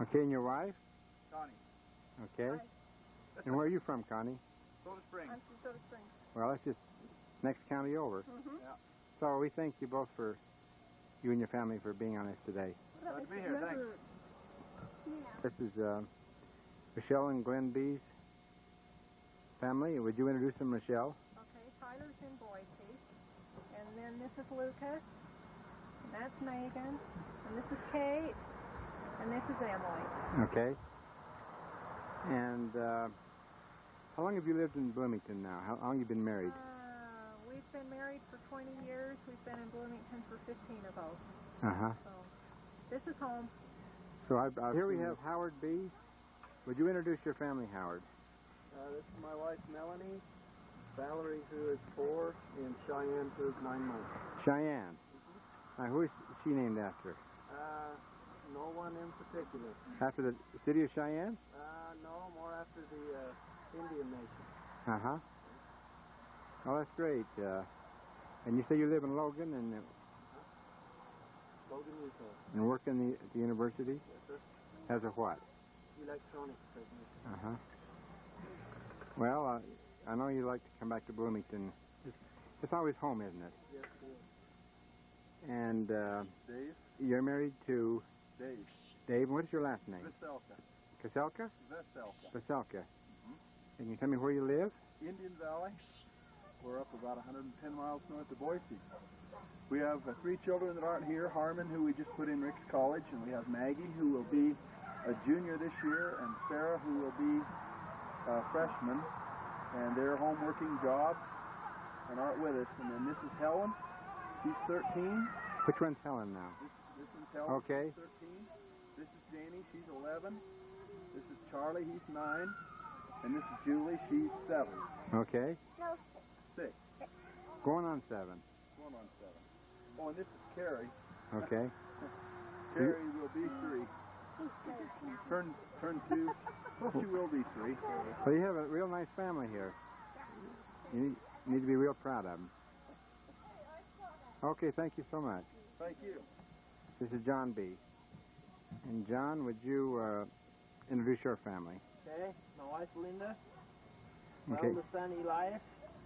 Okay, and your wife? Connie. Okay. And where are you from, Connie? Soda Springs. I'm from Soda Springs. Well, that's just next county over. Yeah. So we thank you both for, you and your family, for being on us today. Glad to be here, thanks. This is Michelle and Glenn B's family. Would you introduce them, Michelle? Okay, Tyler's in Boise. And then this is Lucas. And that's Megan. And this is Kate. And this is Emily. Okay. And how long have you lived in Bloomington now? How long have you been married? We've been married for 20 years. We've been in Bloomington for 15 of those. Uh-huh. So this is home. So here we have Howard B. Would you introduce your family, Howard? This is my wife, Melanie, Valerie, who is 4, and Cheyenne, who is 9 months. Cheyenne. Now, who is she named after? No one in particular. After the city of Cheyenne? No, more after the Indian nation. Uh-huh. Oh, that's great. And you say you live in Logan and Logan, Utah. and work in at the university? Yes, sir. As a what? Electronics technician. Uh-huh. Well, I know you like to come back to Bloomington. It's always home, isn't it? Yes, it is. And Dave? you're married to Dave. Dave. What is your last name? Veselka. Kaselka? Veselka. Veselka. And you tell me where you live? Indian Valley. We're up about 110 miles north of Boise. We have 3 children that aren't here. Harmon, who we just put in Rick's College, and we have Maggie, who will be a junior this year, and Sarah, who will be a freshman. And they're home working jobs and aren't with us. And then this is Helen. She's 13. Which one's Helen now? This is Helen. Okay. She's 13. This is Janie. She's 11. This is Charlie. He's 9. And this is Julie. She's 7. Okay. 6. Going on 7. Going on 7. Oh, and this is Carrie. Okay. Carrie will be 3. Turn 2. Well, she will be 3. Well, you have a real nice family here. You need to be real proud of them. Okay, thank you so much. Thank you. This is John B. And John, would you introduce your family? Okay, my wife Linda, my Okay. oldest son Elias,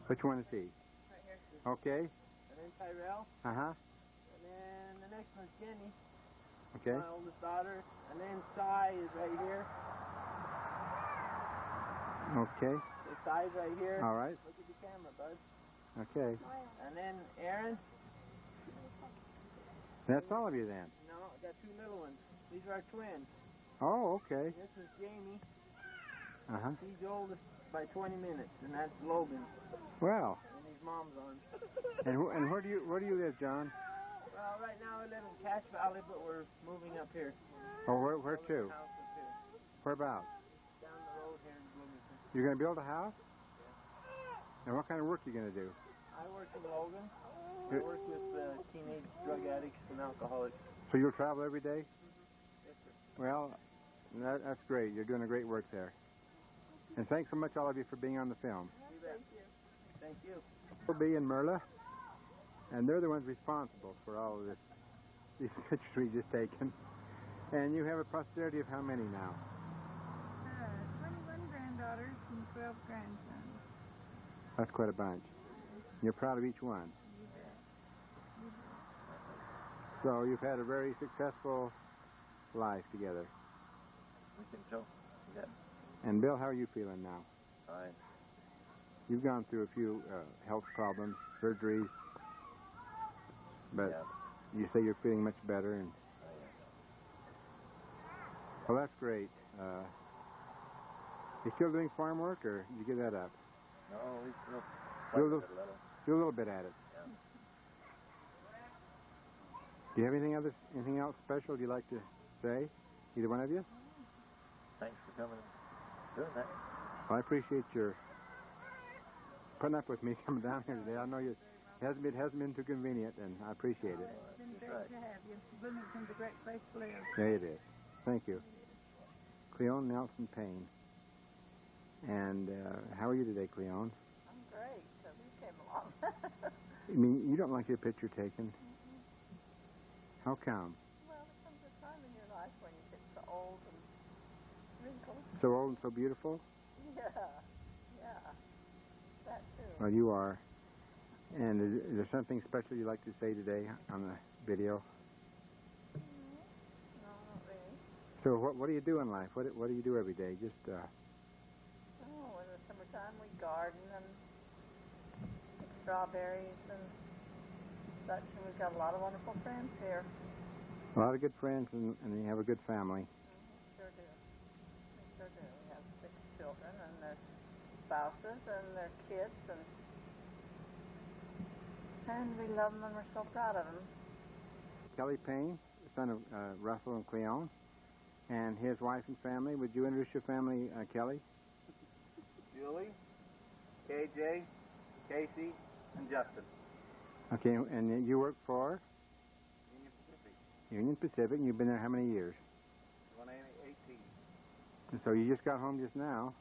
Which one is he? Right here. Okay. and then Tyrell, Uh-huh. and then the next one's Jenny, Okay. my oldest daughter, and then Cy is right here. Okay. So Cy's right here. All right. Look at the camera, bud. Okay. And then Aaron. That's all of you then. No, I got 2 little ones. These are our twins. Oh, okay. This is Jamie. Uh-huh. He's the oldest by 20 minutes, and that's Logan. Well, And his mom's on. and where do you live, John? Well, right now we live in Cache Valley, but we're moving up here. Oh, where Building to? a house up here. Whereabouts? Down the road here in Bloomington. You're going to build a house? And what kind of work are you going to do? I work in Logan. I Good. work with teenage drug addicts and alcoholics. So you'll travel every day? Yes, sir. Well, that's great. You're doing a great work there. And thanks so much, all of you, for being on the film. You bet. Thank you. B and Merla, and they're the ones responsible for all of this, these pictures we just taken. And you have a posterity of how many now? 21 granddaughters and 12 grandsons. That's quite a bunch. You're proud of each one. So you've had a very successful life together. We can tell. Yeah. And Bill, how are you feeling now? Fine. You've gone through a few health problems, surgeries, but you say you're feeling much better. And well, that's great. You still doing farm work, or did you give that up? No, we still Do a little bit at it. Yeah. Do you have anything else special you'd like to say? Either one of you? Thanks for coming and doing that. Well, I appreciate your putting up with me coming down here today. I know it hasn't been too convenient, and I appreciate it. It's been great to have you. Bloomington's a great place to live. Yeah, it is. Thank you. Cleone Nelson Payne. And how are you today, Cleone? I'm great, so you came along. I mean, you don't like your picture taken. How come? Well, there comes a time in your life when you get so old and So old and so beautiful? Yeah, that too. Well, you are. And is there something special you'd like to say today on the video? No, not really. So what do you do in life? What do you do every day? Just Oh, in the summertime we garden and pick strawberries and such, and we've got a lot of wonderful friends here. a lot of good friends, and you have a good family. Sure do. We sure do. We have 6 children and their spouses and their kids, and we love them and we're so proud of them. Kelly Payne, son of Russell and Cleone, and his wife and family. Would you introduce your family, Kelly? Julie, KJ, Casey, and Justin. Okay, and you work for Union Pacific. Union Pacific, and you've been there how many years? 18. And so you just got home just now.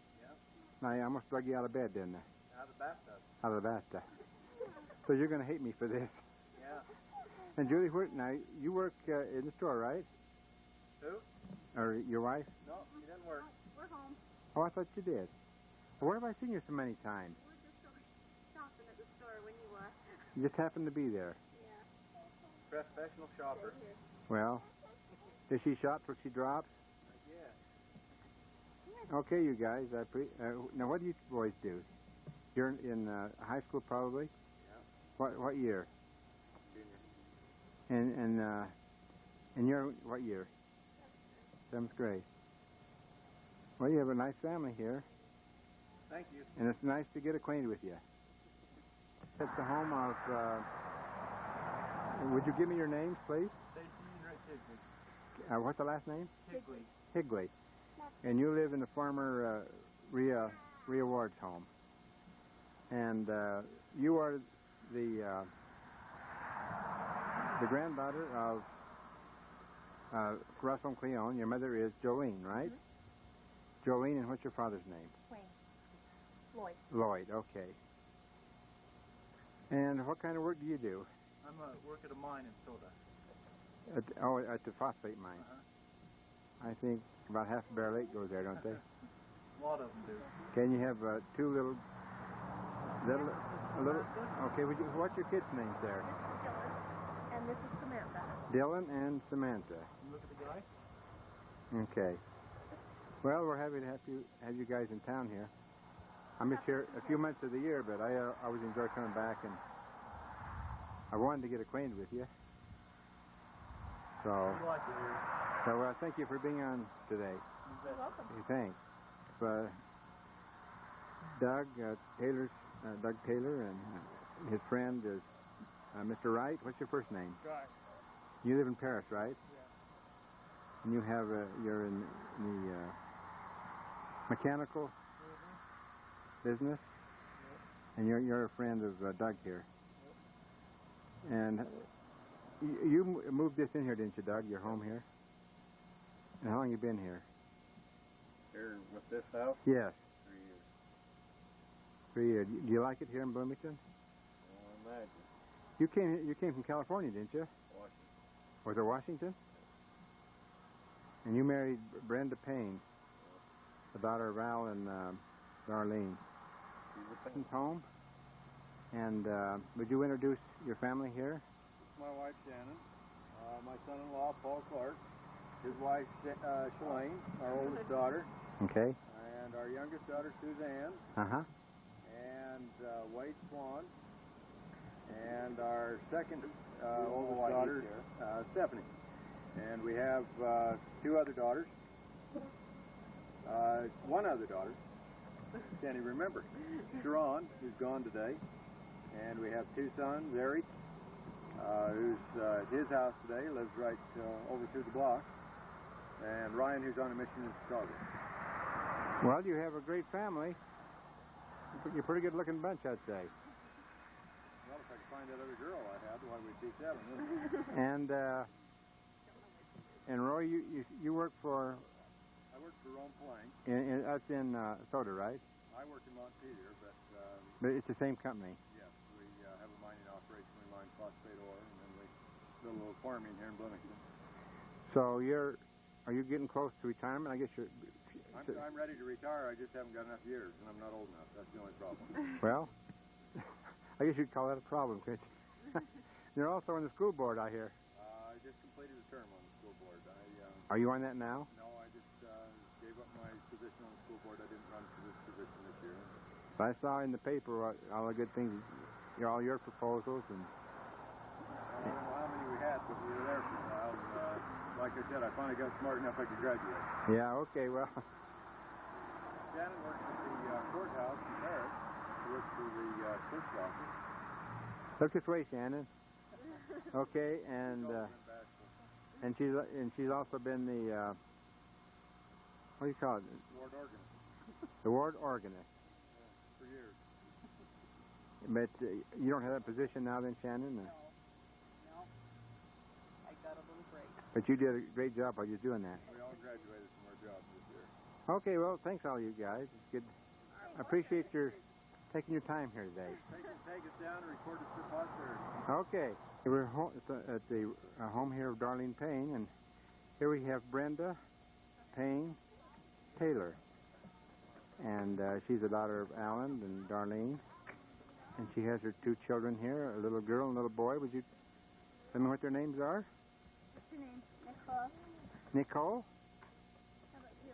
Yeah. I almost drug you out of bed, didn't I? Out of the bathtub. Out of the bathtub. So you're going to hate me for this. Yeah. And Julie, now you work in the store, right? Who? Or your wife? No, he didn't work. We're home. Oh, I thought you did. Well, where have I seen you so many times? We're just shopping at the store when you were. You just happened to be there. Yeah. Professional shopper. Well, does she shop till she drops? Yeah. Okay, you guys. Now, what do you boys do? You're in high school, probably. Yeah. What year? Junior. And you're what year? 7th grade. Well, you have a nice family here, Thank you. and it's nice to get acquainted with you. It's the home of. Would you give me your names, please? Stacy and Rick Higley. What's the last name? Higley. Higley. And you live in the former Rhea Ward's home. And you are the granddaughter of Russell and Cleone. Your mother is Jolene, right? Mm-hmm. Jolene, and what's your father's name? Wayne. Lloyd, okay. And what kind of work do you do? I'm work at a mine in Soda. At the phosphate mine. Uh-huh. I think about half of Bear Lake goes there, don't they? A lot of them do. Okay, and you have two little. Okay, what's your kids' names there? This is Dylan, and this is Samantha. Dylan and Samantha. You look at the guy? Okay. Well, we're happy to have you guys in town here. I'm just here a few months of the year, but I always enjoy coming back, and I wanted to get acquainted with you. So, I'd like to hear. thank you for being on today. You're welcome. Hey, thanks. Doug Taylor, and his friend is Mr. Wright. What's your first name? Right. You live in Paris, right? Yeah. And you have you're in the mechanical business, and you're a friend of Doug here. And you moved this in here, didn't you, Doug? Your home here. And how long you been here? Here with this house, Yes, 3 years. 3 years. Do you like it here in Bloomington? Well, imagine. You came from California, didn't you? Washington. Was it Washington? And you married Brenda Payne, the daughter of Al and Darlene. She's a Home. And would you introduce your family here? my wife Shannon, my son-in-law Paul Clark, his wife Shalane, our oldest daughter, Okay. and our youngest daughter Suzanne, Uh-huh. and Wade Swan, and our second oldest daughter Stephanie. And we have 2 other daughters, one other daughter, can't even remember, Sharon, who's gone today, and we have 2 sons, Eric, who's at his house today, lives right over through the block, and Ryan, who's on a mission in Chicago. Well, you have a great family. You're a pretty good-looking bunch, I'd say. Well, if I could find that other girl I had, why we'd be 7. And Roy, you work for I work for Rome Plank. that's in Soda, right? I work in Montpelier, but But it's the same company. yes, we have a mining operation. We mine phosphate ore, and then we do a little farming here in Bloomington. So are you getting close to retirement? I guess you're. I'm ready to retire. I just haven't got enough years, and I'm not old enough. That's the only problem. Well, I guess you'd call that a problem, Chris. You're also on the school board, I hear. I just completed a term on the school board. Are you on that now? No, I just gave up my position on the school board. I didn't run for this position this year. I saw in the paper all the good things, all your proposals, and I don't know how many we had, but we were there for a while. And, like I said, I finally got smart enough I could graduate. yeah, okay, well. Shannon works at the courthouse in Paris. She works for the clerk's office. Look this way, Shannon. Okay, and she's also been the what do you call it? Ward organist. The ward organist. For years. But you don't have that position now, then, Shannon? No. I got a little break. But you did a great job by just doing that. We all graduated from our jobs this year. Okay, well, thanks all you guys. It's good. I appreciate your taking your time here today. Take us down and record us for posterity. Okay. We're at the home here of Darlene Payne, and here we have Brenda Payne Taylor. And she's the daughter of Alan and Darlene. And she has her two children here, a little girl and a little boy. Would you tell me what their names are? What's your name? Nicole. Nicole? How about you?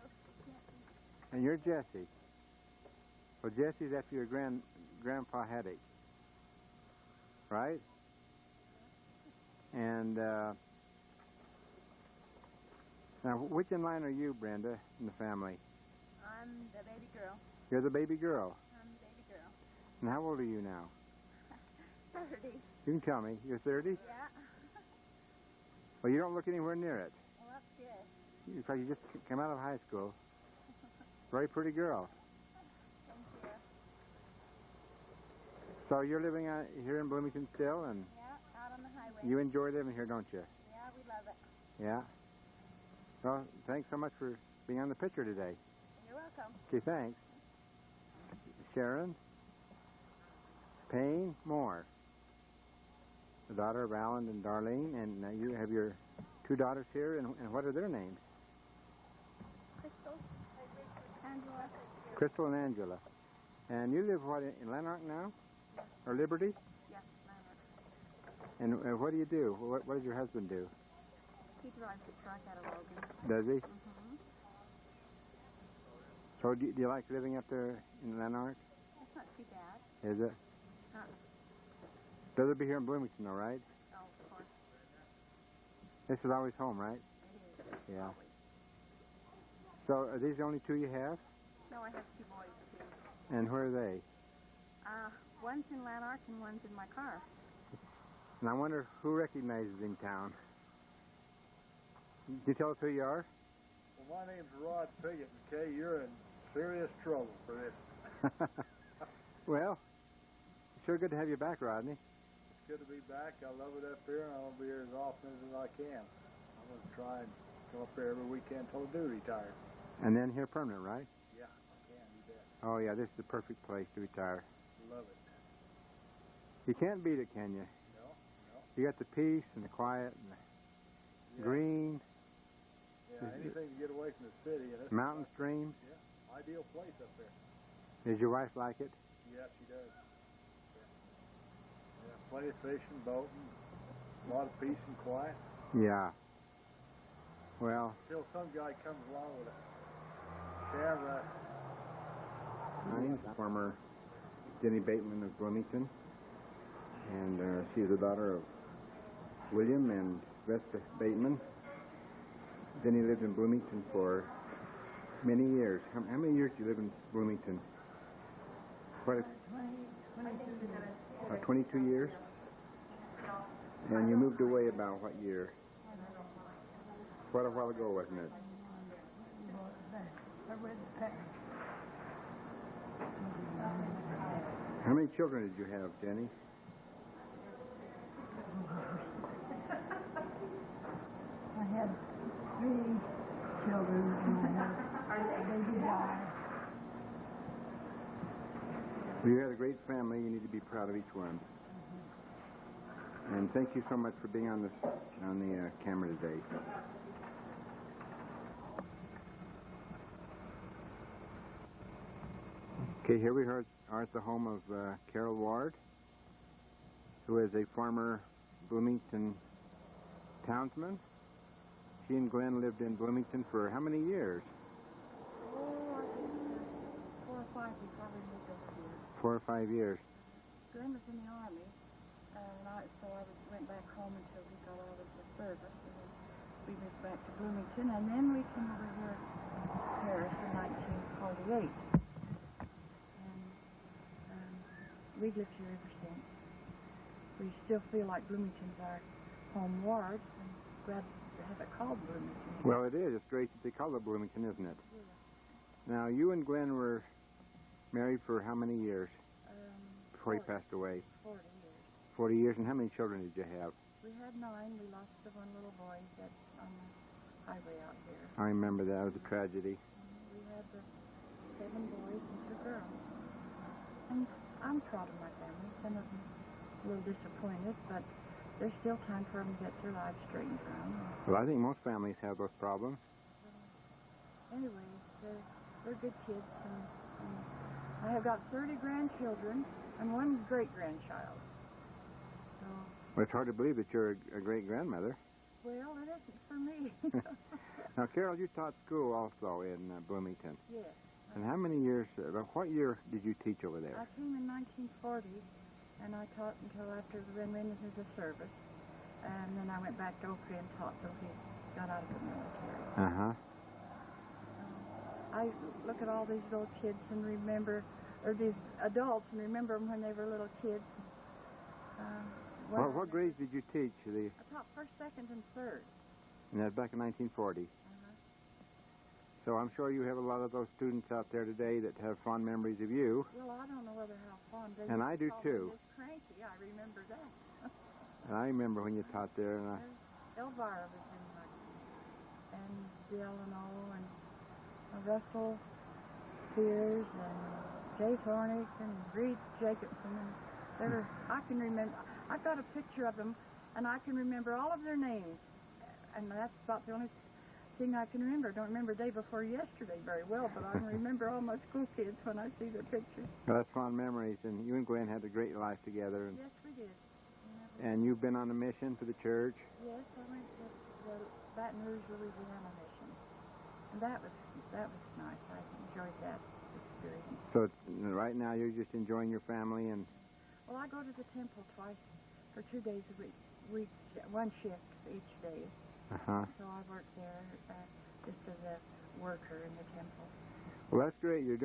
And you're Jesse. Well, Jesse's after your grandpa Haddock, right? And now, which in line are you, Brenda, in the family? I'm the baby girl. You're the baby girl. I'm the baby girl. And how old are you now? 30. You can tell me. You're 30? Yeah. Well, you don't look anywhere near it. Well, that's good. You look like you just came out of high school. Very pretty girl. Thank you. So you're living here in Bloomington still, and Yeah, out on the highway. you enjoy living here, don't you? Yeah, we love it. Yeah? Well, thanks so much for being on the picture today. You're welcome. Okay, thanks. Sharon Payne Moore, the daughter of Alan and Darlene, and you have your two daughters here, and what are their names? Crystal. Angela. Crystal and Angela. And you live, what, in Lanark now? Or Liberty? Yes, Lanark. And what do you do? What does your husband do? He drives the truck out of Logan. Does he? Mm-hmm. So do you like living up there in Lanark? That's not too bad. Is it? Does it be here in Bloomington, all right? Oh, of course. This is always home, right? It is. Yeah. Always. So are these the only two you have? No, I have two boys, too. And where are they? One's in Lanark and one's in my car. And I wonder who recognizes in town. Can you tell us who you are? Well, my name's Rod Piggott, okay? You're in serious trouble for this. Well, sure good to have you back, Rodney. It's good to be back. I love it up here, and I'll be here as often as I can. I'm going to try and come up here every weekend till I do retire. And then here permanent, right? Yeah, I can, you bet. Oh, yeah, this is the perfect place to retire. Love it. You can't beat it, can you? No. You got the peace and the quiet and the green, Yeah, anything to get away from the city. And mountain streams. Yeah, ideal place up there. Does your wife like it? Yeah, she does. Yeah, plenty of fishing, boating, a lot of peace and quiet. Yeah. Well, Till some guy comes along with a camera. former Jenny Bateman of Bloomington, and she's the daughter of William and Vesta Bateman. Jenny lived in Bloomington for many years. How many years did you live in Bloomington? What? 22 years? And you moved away about what year? Quite a while ago, wasn't it? How many children did you have, Jenny? I had 3 children and I had a baby boy. You had a great family. You need to be proud of each one. And thank you so much for being on the camera today. Okay, here we are at the home of Carol Ward, who is a former Bloomington townsman. She and Glenn lived in Bloomington for how many years? Oh, I think 4 or 5 we probably lived over here. 4 or 5 years. Glenn was in the Army, and I went back home until he got out of the service, and then we moved back to Bloomington, and then we came over here to Paris in 1948. And we've lived here ever since. We still feel like Bloomington's our home ward, and glad to have it called Bloomington. Well, it is. It's great that they call it Bloomington, isn't it? Yeah. Now, you and Glenn were married for how many years before he 40. passed away? 40 years. 40 years. And how many children did you have? We had 9. We lost the one little boy that's on the highway out here. I remember that. It was a tragedy. We had the 7 boys and 2 girls. And I'm proud of my family. Some of them a little disappointed, but there's still time for them to get their lives straightened out. Well, I think most families have those problems. Anyway, they're good kids, and I have got 30 grandchildren and 1 great-grandchild. So, Well, it's hard to believe that you're a great-grandmother. well, it isn't for me. Now, Carol, you taught school also in Bloomington. Yes. And how many years, what year did you teach over there? I came in 1940, and I taught until after the went into the service. And then I went back to Oakley and taught till he got out of the military. Uh-huh. I look at all these little kids and remember, or these adults, and remember them when they were little kids. Well, what grades did you teach? I taught 1st, 2nd, and 3rd. And that was back in 1940. So I'm sure you have a lot of those students out there today that have fond memories of you. Well, I don't know whether how fond they And I do, call me too. Miss Cranky. I remember that. And I remember when you taught there. And Elvira was in my class, and Delano, and Russell Spears, and Jay Thornick, and Reed Jacobson. And they were, I can remember, I've got a picture of them, and I can remember all of their names. And that's about the only thing I can remember. I don't remember day before yesterday very well, but I can remember all my school kids when I see their pictures. well, that's fond memories. And you and Glenn had a great life together. Yes, we did. And you've been on a mission for the church. Yes, I went to the Baton Rouge, Louisiana mission. And that was nice. I enjoyed that experience. So right now you're just enjoying your family and... Well, I go to the temple twice for 2 days a week, 1 shift each day. Uh-huh. So I work there just as a worker in the temple. Well, that's great. You're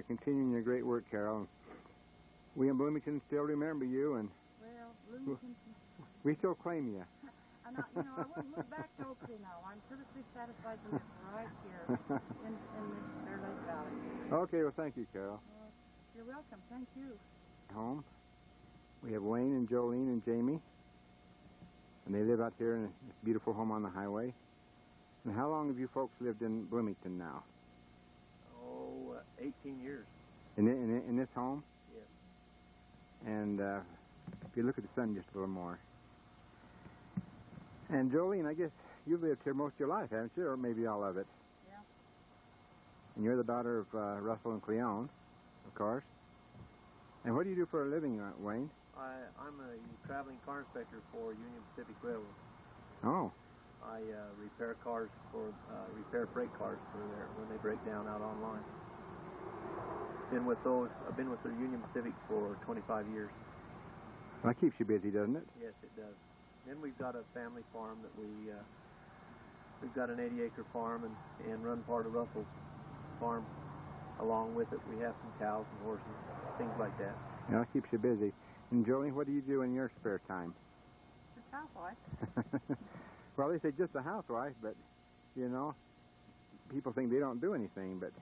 continuing your great work, Carol. We in Bloomington still remember you, and Well, Bloomington, we still claim you. and I wouldn't move back to Oakley now. I'm perfectly satisfied to live right here in this Bear Lake Valley. Okay, well, thank you, Carol. You're welcome. Thank you. Home. We have Wayne and Jolene and Jamie. And they live out here in this beautiful home on the highway. And how long have you folks lived in Bloomington now? 18 years. In this home? Yes. And if you look at the sun just a little more. And Jolene, I guess you've lived here most of your life, haven't you? Or maybe all of it. Yeah. And you're the daughter of Russell and Cleone, of course. And what do you do for a living, Wayne? I'm a traveling car inspector for Union Pacific Railroad. Oh. I repair cars repair freight cars for when they break down out on line. I've been with the Union Pacific for 25 years. Well, that keeps you busy, doesn't it? Yes, it does. Then we've got a family farm that we've got an 80-acre farm and run part of Russell's farm. Along with it, we have some cows and horses, things like that. Yeah, that keeps you busy. And Jolene, what do you do in your spare time? Just housewife. Well, they say just a housewife, but, you know, people think they don't do anything, but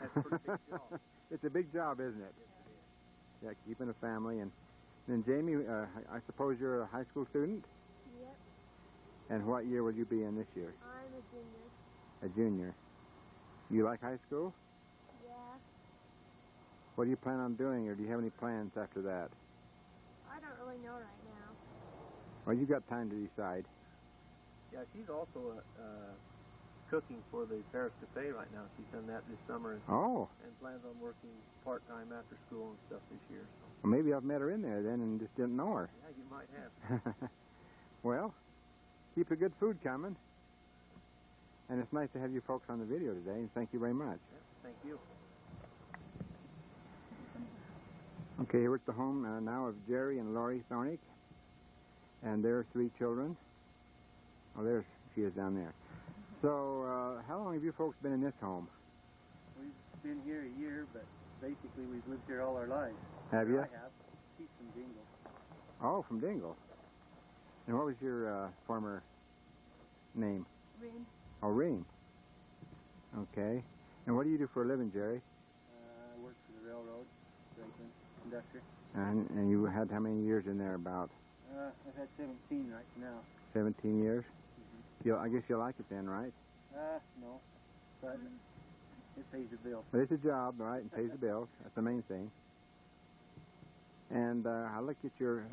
That's a pretty big job. it's a big job, isn't it? Yeah, keeping a family. And then, Jamie, I suppose you're a high school student? Yep, And what year will you be in this year? I'm a junior. A junior. You like high school? Yeah, What do you plan on doing, or do you have any plans after that? I don't really know right now. Well, you've got time to decide. Yeah, she's also cooking for the Paris Cafe right now. She's done that this summer Oh, and plans on working part-time after school and stuff this year. So, well, maybe I've met her in there then and just didn't know her. yeah, you might have. Well, keep the good food coming. And it's nice to have you folks on the video today, and thank you very much. Yeah, thank you. Okay, here we're at the home now of Jerry and Laurie Thornick, and their 3 children. Oh, there she is down there. So, how long have you folks been in this home? We've been here a year, but basically we've lived here all our lives. Have you? I have. She's from Dingle. Oh, from Dingle. And what was your former name? Reem. Oh, Reem. Okay. And what do you do for a living, Jerry? I work for the railroad, brakeman, conductor. And you had how many years in there about? I've had 17 right now. 17 years? I guess you like it then, right? No, but it pays the bill. But it's a job, right, and pays the bills. That's the main thing. And I looked at your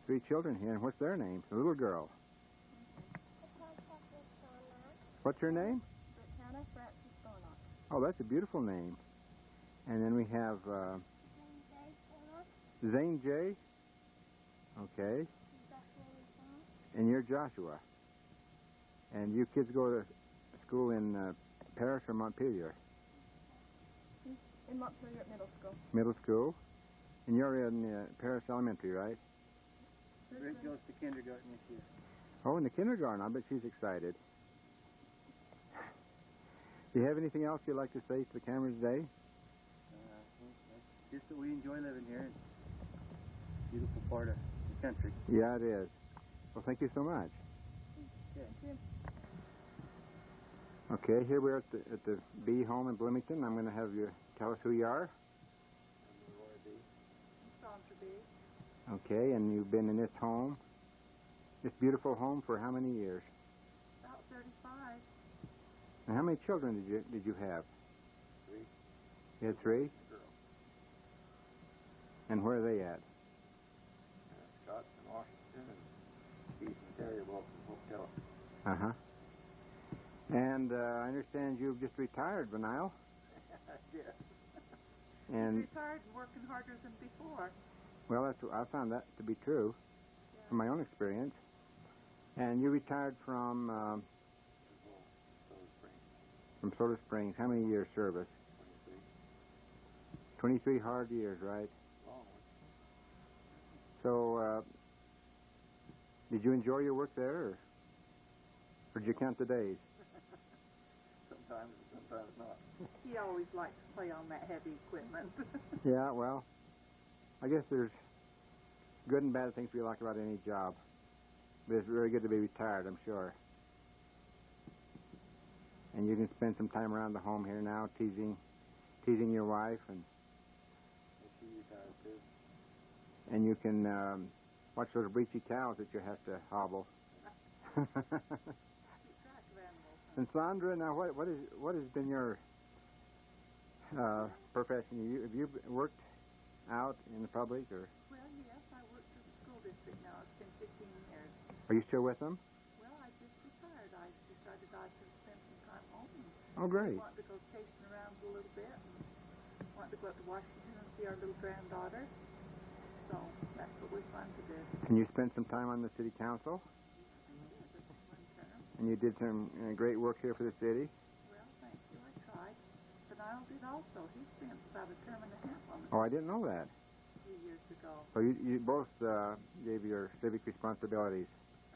3 children here, and what's their names? The little girl. What's her name? Hannah Francis Thornock. Oh, that's a beautiful name. And then we have Zane J. Okay. And you're Joshua. And you kids go to school in Paris or Montpelier? In Montpelier Middle School. Middle school. And you're in Paris Elementary, right? Rick goes to kindergarten this year. Oh, in the kindergarten. I bet she's excited. Do you have anything else you'd like to say to the camera today? Just that we enjoy living here. It's a beautiful part of the country. Yeah, it is. Well, thank you so much. Thank you. Okay, here we're at the Bee home in Bloomington. I'm going to have you tell us who you are. Sandra B. Okay, and you've been in this home, this beautiful home, for how many years? About 35. And how many children did you have? 3. You had 3? Girl. And where are they at? Scott in Washington and Keith and Terry both in Hotel. Uh-huh. And I understand you've just retired, Benile. Yes. And Retired and working harder than before. well, I found that to be true from my own experience. And you retired from Soda Springs. How many years service? 23 hard years, right? Long. So, did you enjoy your work there, or did you count the days? Sometimes, sometimes not. He always liked to play on that heavy equipment. Yeah, well, I guess there's good and bad things we like about any job. But it's really good to be retired, I'm sure. And you can spend some time around the home here now, teasing your wife, and She retired too. and you can watch those breechy cows that you have to hobble. And Sandra, now what has been your profession? Have you worked out in the public, or Well, yes, I work for the school district now. It's been 15 years. are you still with them? Well, I just retired. I decided I should spend some time home. Oh, great. I wanted to go chasing around a little bit and wanted to go up to Washington and see our little granddaughter. So that's what we plan to do. And you spent some time on the city council, and you did some great work here for the city. Well, thank you. I tried. But Niall did also. He spent about a term and a half on it Oh, I didn't know that. a few years ago. So you both gave your civic responsibilities.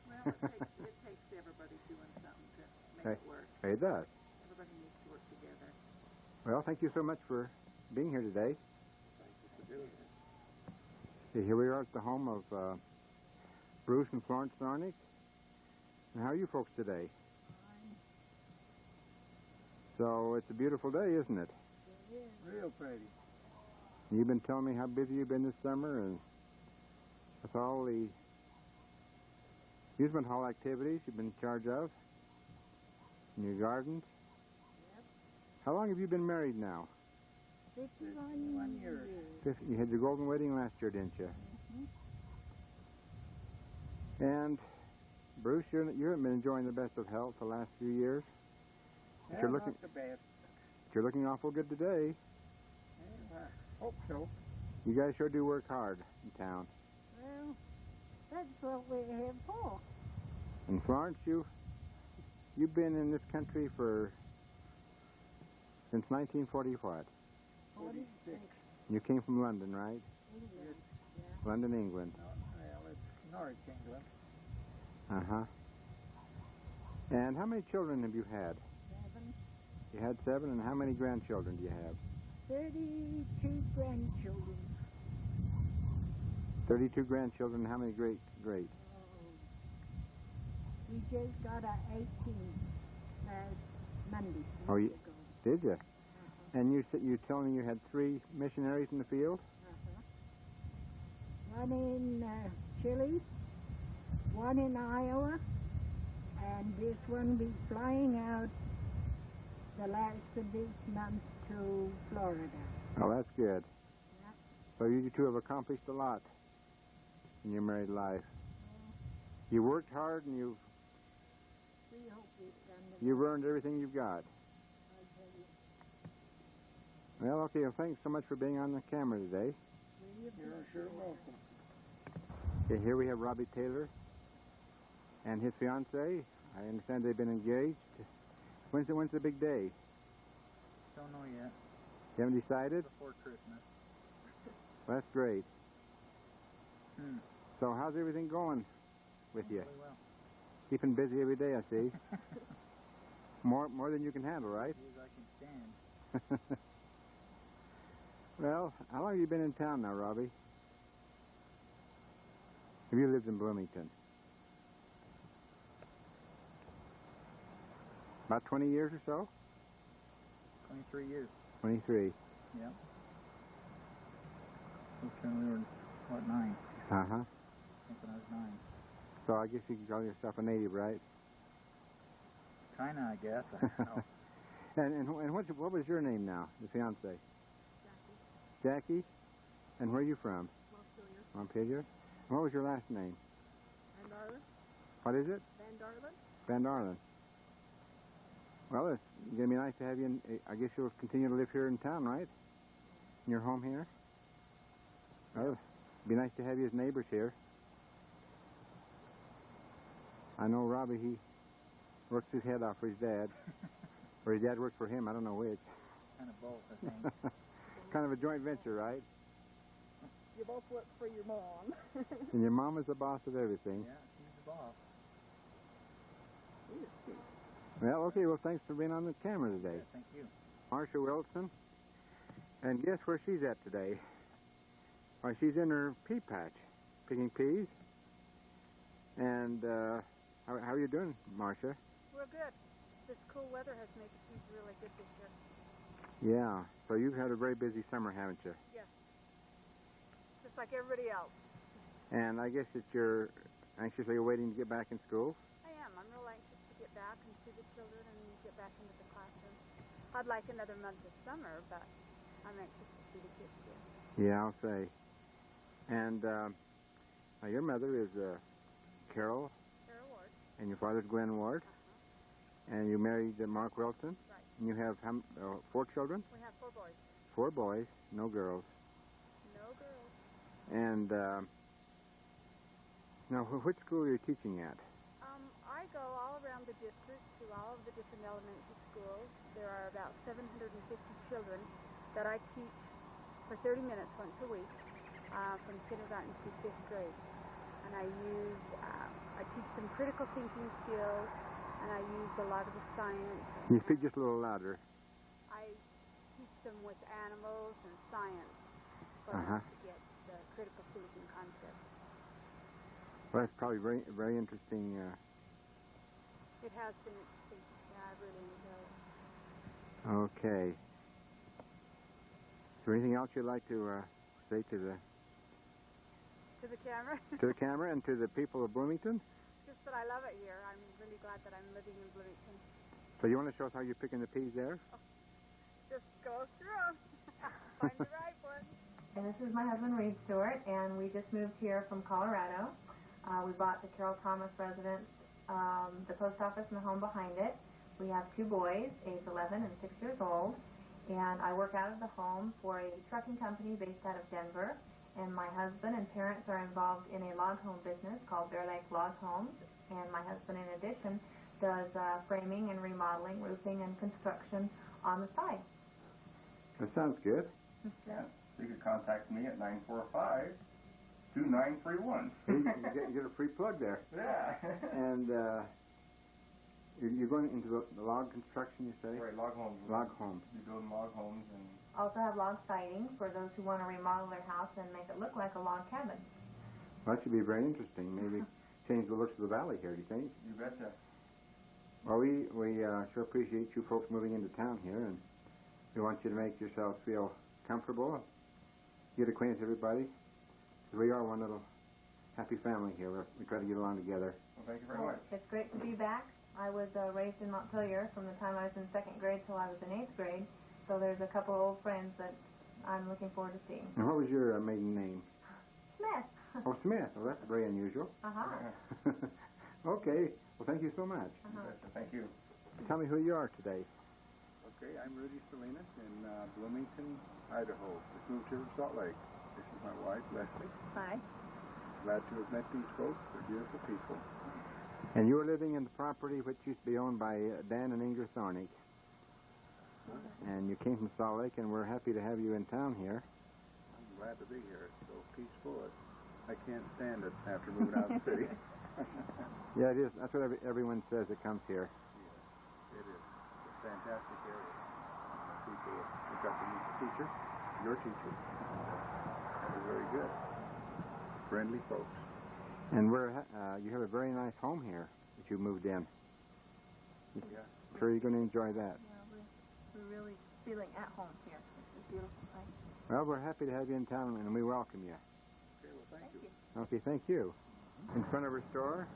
Well, it takes everybody doing something to make it work. It does. Everybody needs to work together. Well, thank you so much for being here today. Thank you for doing it. Okay, here we are at the home of Bruce and Florence Thornick. And how are you folks today? Fine. So it's a beautiful day, isn't it? It is. Real pretty. You've been telling me how busy you've been this summer, and with all the amusement hall activities you've been in charge of, in your gardens. Yep. How long have you been married now? 51 years. You had your golden wedding last year, didn't you? And Bruce, you haven't been enjoying the best of health the last few years. But you're looking, not the best. you're looking awful good today. Yeah, I hope so. You guys sure do work hard in town. Well, that's what we have for. And Florence, you've been in this country since 1940 what? 46. You came from London, right? England. London, England. Well, it's Norwich, England. Uh-huh. And how many children have you had? 7. You had 7, and how many grandchildren do you have? 32 grandchildren. 32 grandchildren, how many great? We just got a 18 last Monday. Oh, week you- ago. Did you? And you told me you had 3 missionaries in the field? One in Chile, one in Iowa, and this one will be flying out the last of this month to Florida. Oh, that's good. Yeah. So you two have accomplished a lot in your married life. You worked hard, and We hope we've done the you've earned everything you've got. I'll tell you. Well, okay, well, thanks so much for being on the camera today. You're sure welcome. Okay, here we have Robbie Taylor and his fiancée. I understand they've been engaged. When's the big day? Don't know yet. You haven't decided? Before Christmas. Well, that's great. Hmm. So how's everything going with you? Really well. Keeping busy every day, I see. More than you can handle, right? As I can stand. Well, how long have you been in town now, Robbie? Have you lived in Bloomington? About 20 years or so? 23 years. 23. Yeah. When we were, what, 9? Uh-huh. I think when I was 9. So I guess you can call yourself a native, right? Kinda, I guess. I don't know. And what was your name now, the fiancée? Jackie. And where are you from? Montpelier. And what was your last name? Van Darlen. What is it? Van Darlen. Van Darlen. Well, it's going to be nice to have you I guess you'll continue to live here in town, right? In your home here? Well, it'd be nice to have you as neighbors here. I know Robbie, he works his head off for his dad. Or his dad works for him, I don't know which. Kind of both, I think. Kind of a joint venture, right? You both work for your mom. And your mom is the boss of everything. Yeah, she's the boss. Well, okay, well, thanks for being on the camera today. Yeah, thank you. Marcia Wilson. And guess where she's at today? Why, she's in her pea patch, picking peas. And how are you doing, Marcia? We're good. This cool weather has made the peas really good this year. Yeah, so you've had a very busy summer, haven't you? Yes. Just like everybody else. And I guess that you're anxiously awaiting to get back in school? I am. I'm real anxious to get back and see the children and get back into the classroom. I'd like another month of summer, but I'm anxious to see the kids here. Yeah, I'll say. And now your mother is Carol, Carol Ward. and your father's Glenn Ward. And you married Mark Wilson. Right. And you have 4 children? We have 4 boys. 4 boys, no girls. No girls. And now, which school are you teaching at? I go all around the district to all of the different elementary schools. There are about 750 children that I teach for 30 minutes once a week, from kindergarten to 5th grade. And I teach them critical thinking skills, and I use a lot of the science. Can you speak just a little louder? I teach them with animals and science for Uh-huh. them to get the critical thinking concept. Well, that's probably very, very interesting. It has been interesting. Yeah, I really enjoy it. Okay. Is there anything else you'd like to say to the To the camera. to the camera and to the people of Bloomington? Just that I love it here. I'm really glad that I'm living in Bloomington. So you want to show us how you're picking the peas there? Just go through them. Find the right one. And this is my husband, Reed Stewart, and we just moved here from Colorado. We bought the Carroll Thomas residence, the post office and the home behind it. We have 2 boys, age 11 and 6 years old, and I work out of the home for a trucking company based out of Denver. And my husband and parents are involved in a log home business called Bear Lake Log Homes. And my husband, in addition, does framing and remodeling, roofing, and construction on the side. That sounds good. Yeah. You could contact me at 945-2931. You get a free plug there. Yeah. And you're going into the log construction, you say? Right, log homes. Log homes. You're building log homes and... Also have log siding for those who want to remodel their house and make it look like a log cabin. Well, that should be very interesting. Maybe change the looks of the valley here, do you think? You betcha. Well, we sure appreciate you folks moving into town here, and we want you to make yourselves feel comfortable, get acquainted with everybody. We are one little happy family here. We try to get along together. Well, thank you very much. It's great to be back. I was raised in Montpelier from the time I was in 2nd grade till I was in 8th grade. So there's a couple old friends that I'm looking forward to seeing. And what was your maiden name? Smith. Oh, Smith. Well, that's very unusual. Uh-huh. Okay. Well, thank you so much. You betcha. Thank you. Tell me who you are today. Okay, I'm Rudy Salinas in Bloomington, Idaho. Just moved here from Salt Lake. This is my wife, Leslie. Hi. Glad to have met these folks. They're beautiful people. And you are living in the property which used to be owned by Dan and Inger Thornick. And you came from Salt Lake, and we're happy to have you in town here. I'm glad to be here. It's so peaceful. I can't stand it after moving out of the city. Yeah, it is. That's what everyone says that comes here. Yeah, it is. It's a fantastic area. People, we got to meet the teacher, your teacher. They're very good. Friendly folks. And you have a very nice home here that you moved in. Yeah. I'm sure you're going to enjoy that. Yeah, we're really feeling at home here. It's a beautiful place. Well, we're happy to have you in town, and we welcome you. Okay, well, thank you. Okay, thank you. In front of her store,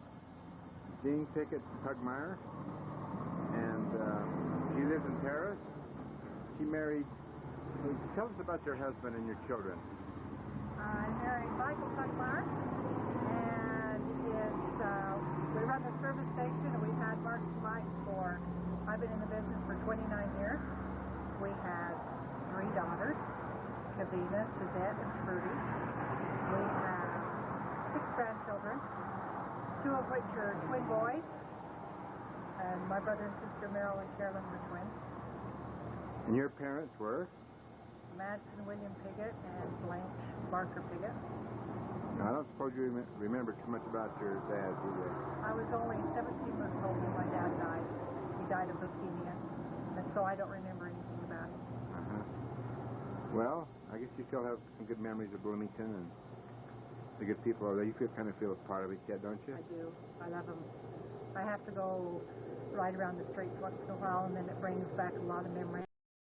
Jean Pickett Pugmire, and she lives in Paris. She married... Tell us about your husband and your children. I married Michael Pugmire, and we run the service station, and we've had Mark and Mike for... I've been in the business for 29 years. We have 3 daughters, Kavina, Suzette, and Trudy. We have 6 grandchildren, 2 of which are twin boys. And my brother and sister Merrill and Carolyn were twins. And your parents were? Madsen William Piggott and Blanche Barker Piggott. Now, I don't suppose you remember too much about your dad, do you? I was only 17 months old when my dad died. He died of leukemia, and so I don't remember anything about him. Uh-huh. Well, I guess you still have some good memories of Bloomington and the good people over there. You kind of feel a part of it yet, don't you? I do. I love them. I have to go ride around the streets once in a while, and then it brings back a lot of memories.